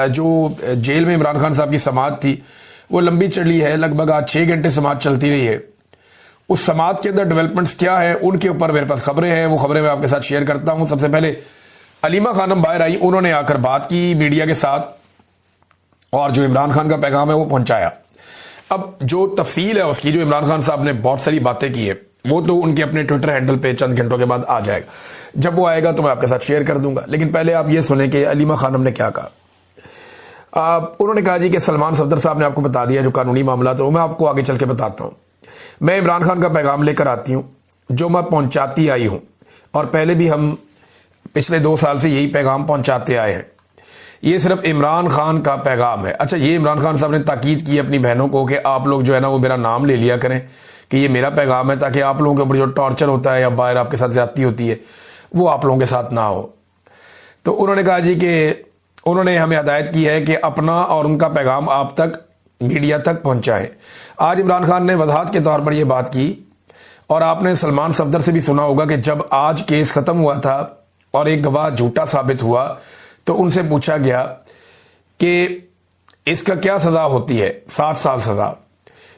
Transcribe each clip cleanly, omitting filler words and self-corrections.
जो जेल में इमरान खान साहब की समाअत थी वो लंबी चली है, लगभग आज 6 घंटे समाअत चलती रही है। उस समाअत के अंदर डेवलपमेंट्स क्या है उनके ऊपर मेरे पास खबरें हैं, वो खबरें मैं आपके साथ शेयर करता हूं। सबसे पहले अलीमा खानम बाहर आई, उन्होंने आकर बात की मीडिया के साथ और जो इमरान खान का पैगाम है वो पहुंचाया। अब जो तफसील है उसकी, जो इमरान खान साहब ने बहुत सारी बातें की है, वो तो उनके अपने ट्विटर हैंडल पे चंद घंटों के बाद आ जाएगा। जब वो आएगा तो मैं आपके साथ शेयर कर दूंगा, लेकिन पहले आप ये सुने कि अलीमा खानम ने क्या कहा। उन्होंने कहा जी कि सलमान सफदर साहब ने आपको बता दिया जो कानूनी मामला, तो मैं आपको आगे चल के बताता हूं। मैं इमरान खान का पैगाम लेकर आती हूं जो मैं पहुंचाती आई हूं, और पहले भी हम पिछले 2 साल से यही पैगाम पहुंचाते आए हैं। ये सिर्फ इमरान खान का पैगाम है। अच्छा, ये इमरान खान साहब ने ताकीद की अपनी बहनों को कि आप लोग जो है ना वो मेरा नाम ले लिया करें कि ये मेरा पैगाम है, ताकि आप लोगों के ऊपर जो टॉर्चर होता है या बाहर आपके साथ ज्यादती होती है वो आप लोगों के साथ ना हो। तो उन्होंने कहा जी कि उन्होंने हमें हदायत की है कि अपना और उनका पैगाम आप तक, मीडिया तक पहुंचाएं। आज इमरान खान ने वजाहत के तौर पर यह बात की, और आपने सलमान सफदर से भी सुना होगा कि जब आज केस खत्म हुआ था और एक गवाह झूठा साबित हुआ तो उनसे पूछा गया कि इसका क्या सजा होती है। 7 साल सजा।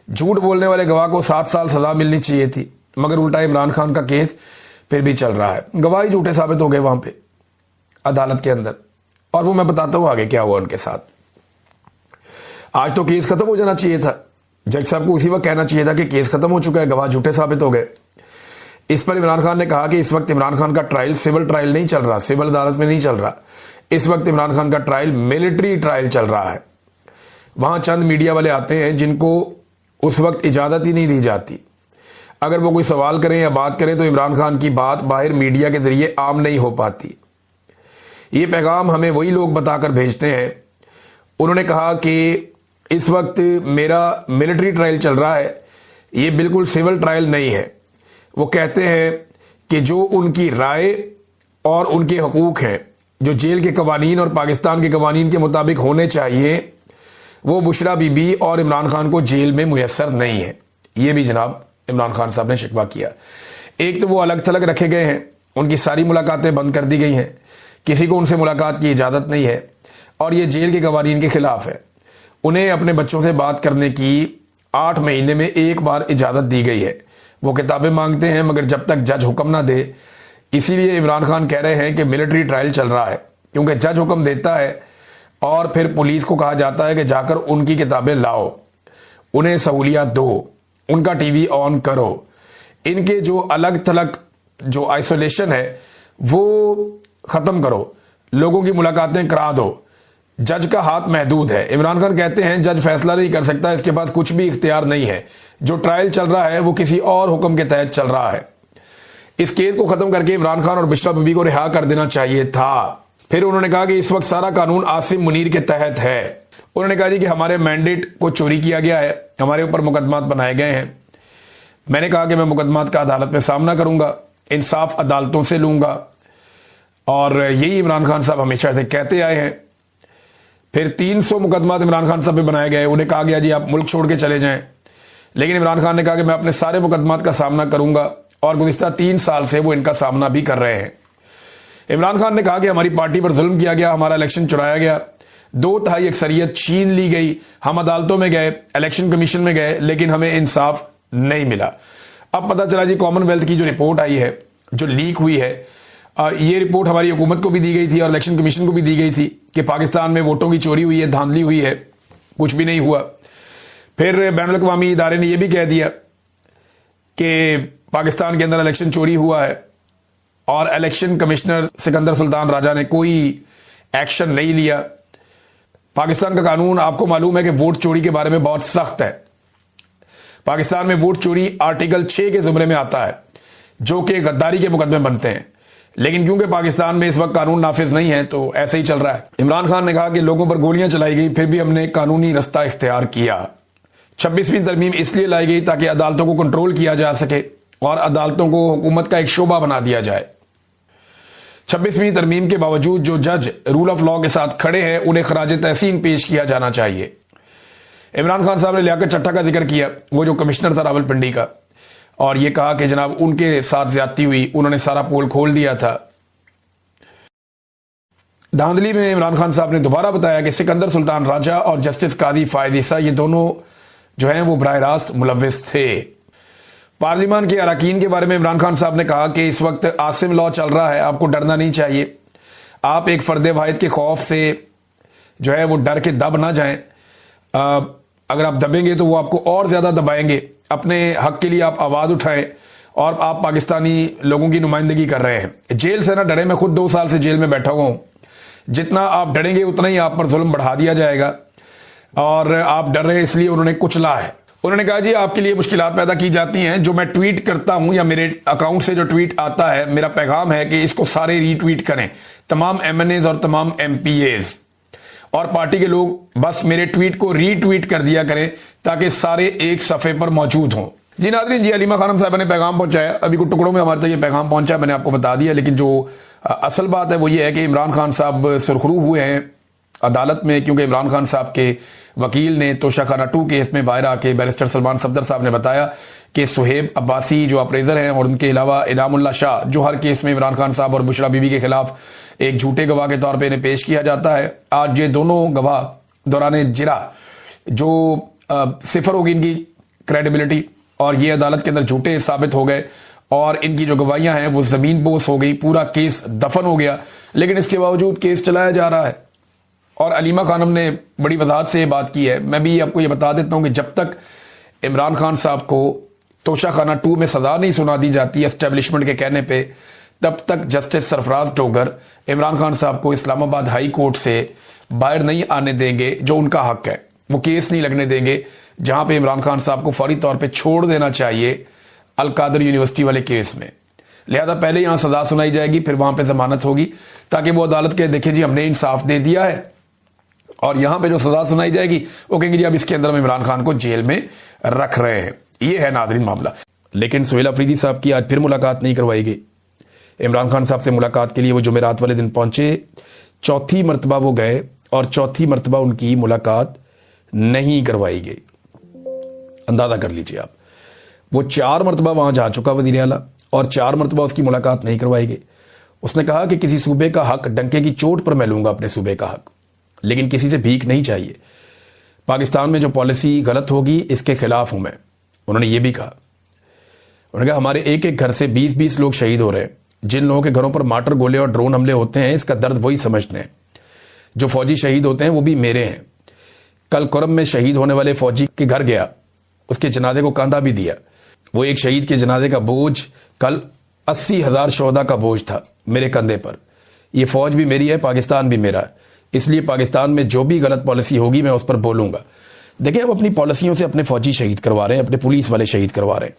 झूठ बोलने वाले गवाह को 7 साल सजा मिलनी चाहिए थी, मगर उल्टा इमरान खान का केस फिर भी चल रहा है। गवाही झूठे साबित हो गए वहां पे अदालत के अंदर, और वो मैं बताता हूं आगे क्या हुआ उनके साथ। आज तो केस खत्म हो जाना चाहिए था, जज साहब को उसी वक्त कहना चाहिए था कि केस खत्म हो चुका है, गवाह झूठे साबित हो गए। इस पर इमरान खान ने कहा कि इस वक्त इमरान खान का ट्रायल सिविल ट्रायल नहीं चल रहा, सिविल अदालत में नहीं चल रहा। इस वक्त इमरान खान का ट्रायल मिलिट्री ट्रायल चल रहा है। वहां चंद मीडिया वाले आते हैं जिनको उस वक्त इजाजत ही नहीं दी जाती। अगर वो कोई सवाल करें या बात करें तो इमरान खान की बात बाहर मीडिया के जरिए आम नहीं हो पाती। ये पैगाम हमें वही लोग बताकर भेजते हैं। उन्होंने कहा कि इस वक्त मेरा मिलिट्री ट्रायल चल रहा है, ये बिल्कुल सिविल ट्रायल नहीं है। वो कहते हैं कि जो उनकी राय और उनके हकूक हैं, जो जेल के कवानीन और पाकिस्तान के कवानीन के मुताबिक होने चाहिए, वो बुशरा बीबी और इमरान खान को जेल में मुयस्सर नहीं है। ये भी जनाब इमरान खान साहब ने शिकवा किया। एक तो वो अलग थलग रखे गए हैं, उनकी सारी मुलाकातें बंद कर दी गई हैं, किसी को उनसे मुलाकात की इजाजत नहीं है, और ये जेल के कवानीन के खिलाफ है। उन्हें अपने बच्चों से बात करने की 8 महीने में एक बार इजाजत दी गई है। वो किताबें मांगते हैं मगर जब तक जज हुक्म ना दे, इसीलिए इमरान खान कह रहे हैं कि मिलिट्री ट्रायल चल रहा है, क्योंकि जज हुक्म देता है और फिर पुलिस को कहा जाता है कि जाकर उनकी किताबें लाओ, उन्हें सहूलियत दो, उनका टीवी ऑन करो। इनके जो अलग थलग जो आइसोलेशन है वो खत्म करो, लोगों की मुलाकातें करा दो। जज का हाथ महदूद है। इमरान खान कहते हैं जज फैसला नहीं कर सकता, इसके पास कुछ भी इख्तियार नहीं है। जो ट्रायल चल रहा है वो किसी और हुक्म के तहत चल रहा है। इस केस को खत्म करके इमरान खान और बुशरा बीबी को रिहा कर देना चाहिए था। फिर उन्होंने कहा कि इस वक्त सारा कानून आसिम मुनीर के तहत है। उन्होंने कहा जी कि हमारे मैंडेट को चोरी किया गया है, हमारे ऊपर मुकदमात बनाए गए हैं। मैंने कहा कि मैं मुकदमात का अदालत में सामना करूंगा, इंसाफ अदालतों से लूंगा, और यही इमरान खान साहब हमेशा से कहते आए हैं। फिर 300 मुकदमात इमरान खान साहब पे बनाए गए। उन्हें कहा गया जी आप मुल्क छोड़ के चले जाएं, लेकिन इमरान खान ने कहा कि मैं अपने सारे मुकदमात का सामना करूंगा, और गुज़िश्ता 3 साल से वो इनका सामना भी कर रहे हैं। इमरान खान ने कहा कि हमारी पार्टी पर जुल्म किया गया, हमारा इलेक्शन चुराया गया, 2/3 अक्सरियत छीन ली गई, हम अदालतों में गए, इलेक्शन कमीशन में गए, लेकिन हमें इंसाफ नहीं मिला। अब पता चला जी कॉमनवेल्थ की जो रिपोर्ट आई है, जो लीक हुई है, ये रिपोर्ट हमारी हुकूमत को भी दी गई थी और इलेक्शन कमीशन को भी दी गई थी कि पाकिस्तान में वोटों की चोरी हुई है, धांधली हुई है, कुछ भी नहीं हुआ। फिर बैनुल अक़वामी इदारे ने यह भी कह दिया कि पाकिस्तान के अंदर इलेक्शन चोरी हुआ है, और इलेक्शन कमिश्नर सिकंदर सुल्तान राजा ने कोई एक्शन नहीं लिया। पाकिस्तान का कानून आपको मालूम है कि वोट चोरी के बारे में बहुत सख्त है। पाकिस्तान में वोट चोरी आर्टिकल 6 के जुमरे में आता है, जो कि गद्दारी के मुकदमे बनते हैं, लेकिन क्योंकि पाकिस्तान में इस वक्त कानून नाफिज नहीं है तो ऐसे ही चल रहा है। इमरान खान ने कहा कि लोगों पर गोलियां चलाई गई, फिर भी हमने कानूनी रास्ता इख्तियार किया। 26वीं तरमीम इसलिए लाई गई ताकि अदालतों को कंट्रोल किया जा सके और अदालतों को हुकूमत का एक शोबा बना दिया जाए। 26वीं तरमीम के बावजूद जो जज रूल ऑफ लॉ के साथ खड़े हैं उन्हें खराज तहसीन पेश किया जाना चाहिए। इमरान खान साहब ने लियाकत चट्टा का जिक्र किया, वो जो कमिश्नर था रावलपिंडी का, और ये कहा कि जनाब उनके साथ ज्यादती हुई, उन्होंने सारा पोल खोल दिया था। धांधली में इमरान खान साहब ने दोबारा बताया कि सिकंदर सुल्तान राजा और जस्टिस कादी फायद ईसा ये दोनों जो हैं वो बराह रास्त मुलव्विस थे। पार्लियामान के अरकान के बारे में इमरान खान साहब ने कहा कि इस वक्त आसिम लॉ चल रहा है, आपको डरना नहीं चाहिए। आप एक फर्द वाहिद के खौफ से जो है वो डर के दब ना जाएं। अगर आप दबेंगे तो वो आपको और ज्यादा दबाएंगे। अपने हक के लिए आप आवाज उठाएं और आप पाकिस्तानी लोगों की नुमाइंदगी कर रहे हैं। जेल से ना डरे, मैं खुद 2 साल से जेल में बैठा हुआ हूं। जितना आप डरेंगे उतना ही आप पर जुल्म बढ़ा दिया जाएगा और आप डर रहे हैं इसलिए उन्होंने कुचला है। उन्होंने कहा जी आपके लिए मुश्किलात पैदा की जाती हैं, जो मैं ट्वीट करता हूं या मेरे अकाउंट से जो ट्वीट आता है, मेरा पैगाम है कि इसको सारे रीट्वीट करें, तमाम एमएनएज और तमाम एमपीएज और पार्टी के लोग बस मेरे ट्वीट को रीट्वीट कर दिया करें ताकि सारे एक सफे पर मौजूद हों। जी नाज़रीन, जी हलीमा खानम साहब ने पैगाम पहुंचाया। अभी कुछ टुकड़ों में हमारे तक ये पैगाम पहुंचा, मैंने आपको बता दिया, लेकिन जो असल बात है वो ये है कि इमरान खान साहब सुरखरू हुए हैं अदालत में, क्योंकि इमरान खान साहब के वकील ने तोशाखाना 2 केस में बाहर आके बैरिस्टर सलमान सफदर साहब ने बताया कि सुहेब अब्बासी जो अप्रेजर हैं और उनके अलावा इनामुल्लाह शाह जो हर केस में इमरान खान साहब और बुशरा बीबी के खिलाफ एक झूठे गवाह के तौर पर इन्हें पेश किया जाता है। आज ये दोनों गवाह दौरान जिरा जो सिफर होगी इनकी क्रेडिबिलिटी और ये अदालत के अंदर झूठे साबित हो गए और इनकी जो गवाहियां हैं वो जमीन बोस हो गई, पूरा केस दफन हो गया। लेकिन इसके बावजूद केस चलाया जा रहा है और हलीमा खानम ने बड़ी वजाहत से ये बात की है। मैं भी आपको ये बता देता हूं कि जब तक इमरान खान साहब को तोशाखाना 2 में सजा नहीं सुना दी जाती एस्टेब्लिशमेंट के कहने पे, तब तक जस्टिस सरफराज टोगर इमरान खान साहब को इस्लामाबाद हाई कोर्ट से बाहर नहीं आने देंगे, जो उनका हक है। वो केस नहीं लगने देंगे जहां पे इमरान खान साहब को फौरी तौर पे छोड़ देना चाहिए अल कादर यूनिवर्सिटी वाले केस में। लिहाजा पहले यहां सजा सुनाई जाएगी, फिर वहां पे जमानत होगी, ताकि वो अदालत के देखें जी हमने इंसाफ दे दिया है। और यहां पे जो सजा सुनाई जाएगी वो कहेंगे जी अब इसके अंदर हम इमरान खान को जेल में रख रहे हैं। ये है नाज़रीन मामला। लेकिन सुहेल अफरीदी साहब की आज फिर मुलाकात नहीं करवाई गई। इमरान खान साहब से मुलाकात के लिए वो जुमेरात वाले दिन पहुंचे, चौथी मरतबा वो गए और चौथी मरतबा उनकी मुलाकात नहीं करवाई गई। अंदाजा कर लीजिए आप, वो 4 मरतबा वहां जा चुका वज़ीर आला और 4 मरतबा उसकी मुलाकात नहीं करवाई गई। उसने कहा कि किसी सूबे का हक डंके की चोट पर मैं लूंगा, अपने सूबे का हक, लेकिन किसी से भीख नहीं चाहिए। पाकिस्तान में जो पॉलिसी गलत होगी इसके खिलाफ हूं मैं। उन्होंने ये भी कहा, उन्होंने कहा हमारे एक एक घर से 20-20 लोग शहीद हो रहे हैं। जिन लोगों के घरों पर मार्टर गोले और ड्रोन हमले होते हैं इसका दर्द वही समझते हैं। जो फौजी शहीद होते हैं वो भी मेरे हैं। कल कुरम में शहीद होने वाले फौजी के घर गया, उसके जनाजे को कंधा भी दिया। वो एक शहीद के जनाजे का बोझ कल 80,000 शोहदा का बोझ था मेरे कंधे पर। ये फौज भी मेरी है, पाकिस्तान भी मेरा है, इसलिए पाकिस्तान में जो भी गलत पॉलिसी होगी मैं उस पर बोलूंगा। देखिए, हम अपनी पॉलिसियों से अपने फौजी शहीद करवा रहे हैं, अपने पुलिस वाले शहीद करवा रहे हैं।